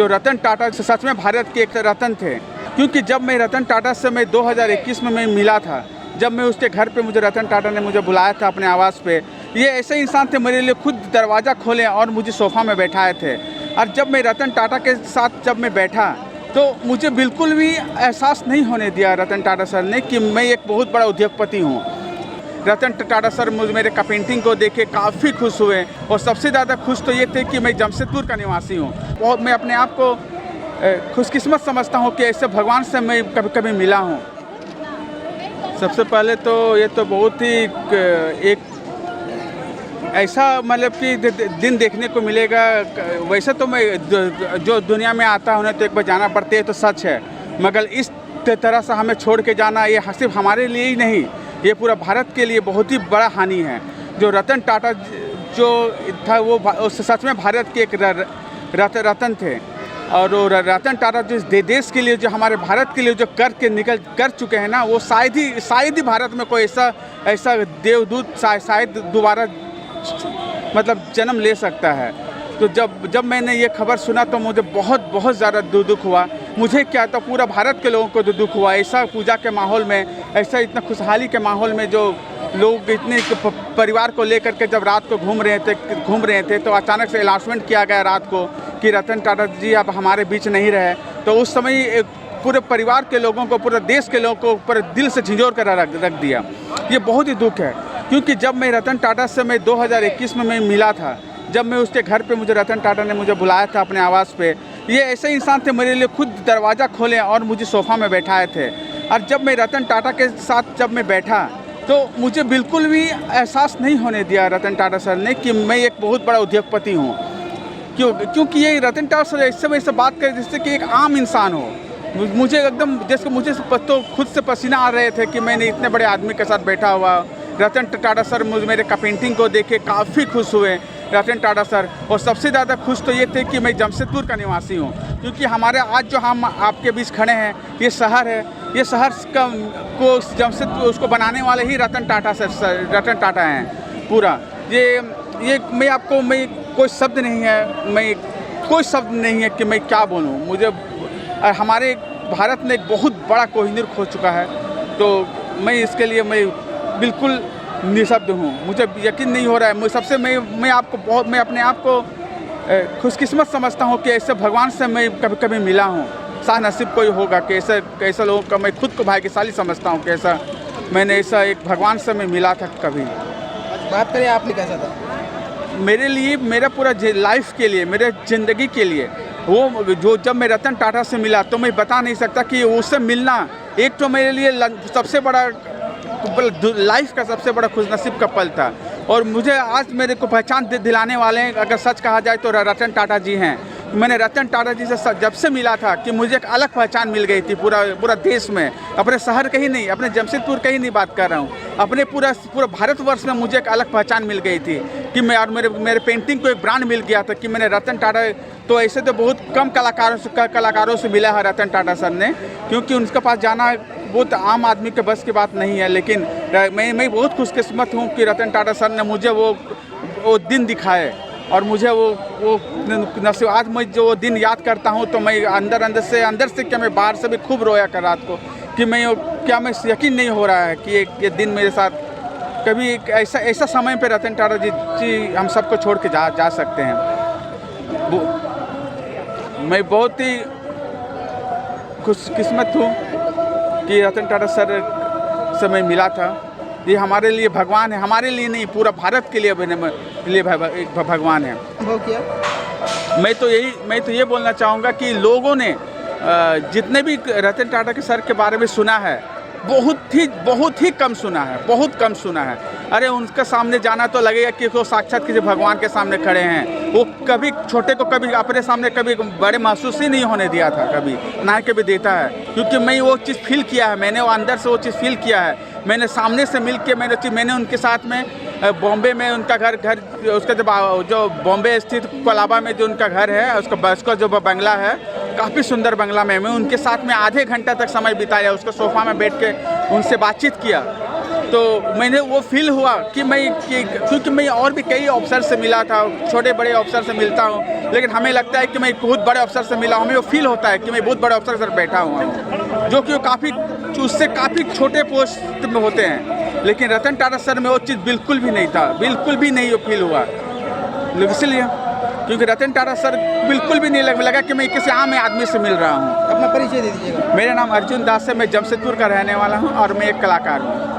जो रतन टाटा सच में भारत के एक रतन थे, क्योंकि जब मैं रतन टाटा से मैं 2021 में मैं मिला था, जब मैं उसके घर पे मुझे रतन टाटा ने मुझे बुलाया था अपने आवास पे। ये ऐसे इंसान थे मेरे लिए, खुद दरवाज़ा खोले और मुझे सोफ़ा में बैठाए थे। और जब मैं रतन टाटा के साथ जब मैं बैठा तो मुझे बिल्कुल भी एहसास नहीं होने दिया रतन टाटा सर ने कि मैं एक बहुत बड़ा उद्योगपति हूँ। रतन टाटा सर मेरे का पेंटिंग को देख के काफ़ी खुश हुए, और सबसे ज़्यादा खुश तो ये थे कि मैं जमशेदपुर का निवासी हूँ। और मैं अपने आप को खुशकिस्मत समझता हूँ कि ऐसे भगवान से मैं कभी कभी मिला हूँ। सबसे पहले तो ये तो बहुत ही एक ऐसा मतलब कि दिन देखने को मिलेगा। वैसे तो मैं जो दुनिया में आता हूँ तो एक बार जाना पड़ता है, तो सच है, मगर इस तरह से हमें छोड़ के जाना ये सिर्फ हमारे लिए ही नहीं, ये पूरा भारत के लिए बहुत ही बड़ा हानि है। जो रतन टाटा जो था वो सच में भारत के एक रतन थे, और वो रतन टाटा जिस देश के लिए, जो हमारे भारत के लिए जो कर चुके हैं ना, वो शायद ही भारत में कोई ऐसा देवदूत शायद दोबारा मतलब जन्म ले सकता है। तो जब मैंने ये खबर सुना तो मुझे बहुत ज़्यादा दुख हुआ। मुझे क्या, तो पूरा भारत के लोगों को दुख हुआ। ऐसा पूजा के माहौल में, ऐसा इतना खुशहाली के माहौल में जो लोग इतने परिवार को लेकर के जब रात को घूम रहे थे तो अचानक से अनाउंसमेंट किया गया रात को कि रतन टाटा जी अब हमारे बीच नहीं रहे। तो उस समय पूरे परिवार के लोगों को, पूरे देश के लोगों को पूरे दिल से झिझोर कर रख दिया। ये बहुत ही दुख है, क्योंकि जब मैं रतन टाटा से मैं 2021 में मैं मिला था, जब मैं उसके घर पे मुझे रतन टाटा ने मुझे बुलाया था अपने आवास पे। ये ऐसे इंसान थे मेरे लिए, खुद दरवाज़ा खोले और मुझे सोफ़ा में बैठाए थे। और जब मैं रतन टाटा के साथ जब मैं बैठा तो मुझे बिल्कुल भी एहसास नहीं होने दिया रतन टाटा सर ने कि मैं एक बहुत बड़ा उद्योगपति हूँ। क्योंकि ये रतन टाटा सर ऐसे वैसे बात करें जिससे कि एक आम इंसान हो। मुझे एकदम जैसे मुझे तो खुद से पसीना आ रहे थे कि मैंने इतने बड़े आदमी के साथ बैठा हुआ। रतन टाटा सर मेरे का पेंटिंग को देख के काफ़ी खुश हुए रतन टाटा सर, और सबसे ज़्यादा खुश तो ये थे कि मैं जमशेदपुर का निवासी हूँ। क्योंकि हमारे आज जो हम आपके बीच खड़े हैं, ये शहर है, ये शहर को जमशेदपुर उसको बनाने वाले ही रतन टाटा हैं पूरा। ये मैं कोई शब्द नहीं है कि मैं क्या बोलूँ। मुझे हमारे भारत में एक बहुत बड़ा कोहिनूर खो चुका है, तो मैं इसके लिए मैं बिल्कुल निःशब्द हूँ। मुझे यकीन नहीं हो रहा है। मैं अपने आप को खुशकिस्मत समझता हूँ कि ऐसे भगवान से मैं कभी मिला हूँ। शाह नसीब कोई होगा कि ऐसे लोगों का मैं खुद को भाग्यशाली समझता हूँ कि मैंने ऐसा एक भगवान से मैं मिला था कभी। बात करें आपने कैसा था? मेरे लिए, मेरा पूरा लाइफ के लिए, मेरे ज़िंदगी के लिए, वो जो जब मैं रतन टाटा से मिला तो मैं बता नहीं सकता कि उससे मिलना एक तो मेरे लिए सबसे बड़ा लाइफ का सबसे बड़ा खुशनसीब का पल था। और मुझे आज मेरे को पहचान दिलाने वाले हैं, अगर सच कहा जाए तो रतन टाटा जी हैं। मैंने रतन टाटा जी से जब से मिला था कि मुझे एक अलग पहचान मिल गई थी पूरा देश में, अपने शहर का ही नहीं, अपने जमशेदपुर का ही नहीं बात कर रहा हूँ, अपने पूरा भारतवर्ष में मुझे एक अलग पहचान मिल गई थी कि मैं, और मेरे पेंटिंग को एक ब्रांड मिल गया था कि मैंने रतन टाटा। तो ऐसे तो बहुत कम कलाकारों से मिला है रतन टाटा सर ने, क्योंकि उनके पास जाना बहुत आम आदमी के बस की बात नहीं है। लेकिन मैं बहुत खुशकिस्मत हूँ कि रतन टाटा सर ने मुझे वो दिन दिखाए, और मुझे वो नसीब। आज मैं जो दिन याद करता हूँ तो मैं अंदर से क्या, मैं बाहर से भी खूब रोया कर रात को कि मैं यकीन नहीं हो रहा है कि ये दिन मेरे साथ कभी ऐसा समय पे रतन टाटा जी हम सबको छोड़ के जा सकते हैं। मैं बहुत ही खुशकिस्मत हूँ कि रतन टाटा सर से मैं मिला था। ये हमारे लिए भगवान है, हमारे लिए नहीं, पूरा भारत के लिए एक भगवान है। वो क्या? मैं तो ये बोलना चाहूँगा कि लोगों ने जितने भी रतन टाटा के सर के बारे में सुना है, बहुत ही कम सुना है, बहुत कम सुना है। अरे उनके सामने जाना तो लगेगा कि वो साक्षात किसी भगवान के सामने खड़े हैं। वो कभी छोटे को कभी अपने सामने कभी बड़े महसूस ही नहीं होने दिया था, कभी ना कभी देता है। क्योंकि मैं वो चीज़ फील किया है, मैंने वो अंदर से वो चीज़ फील किया है। मैंने सामने से मिल के मैंने उनके साथ में बॉम्बे में उनका घर उसका जो बॉम्बे स्थित कोलाबा में जो उनका घर है, उसका जो बंगला है, काफ़ी सुंदर बंगला में मैं उनके साथ में आधे घंटा तक समय बिताया। उसको सोफ़ा में बैठ के उनसे बातचीत किया। तो मैंने वो फील हुआ कि क्योंकि मैं और भी कई अफसर से मिला था, छोटे बड़े अफसर से मिलता हूँ, लेकिन हमें लगता है कि मैं बहुत बड़े अफसर से मिला हूँ। हमें वो फील होता है कि मैं बहुत बड़े अफसर से बैठा हुआ हूँ, जो कि वो उससे काफ़ी छोटे पोस्ट में होते हैं। लेकिन रतन टाटा सर में वो चीज़ बिल्कुल भी नहीं था, बिल्कुल भी नहीं वो फील हुआ। इसलिए क्योंकि रतन टाटा सर बिल्कुल भी नहीं लगा कि मैं किसी आम आदमी से मिल रहा हूँ। अपना परिचय दे दीजिएगा। मेरा नाम अर्जुन दास है, मैं जमशेदपुर का रहने वाला हूँ और मैं एक कलाकार हूँ।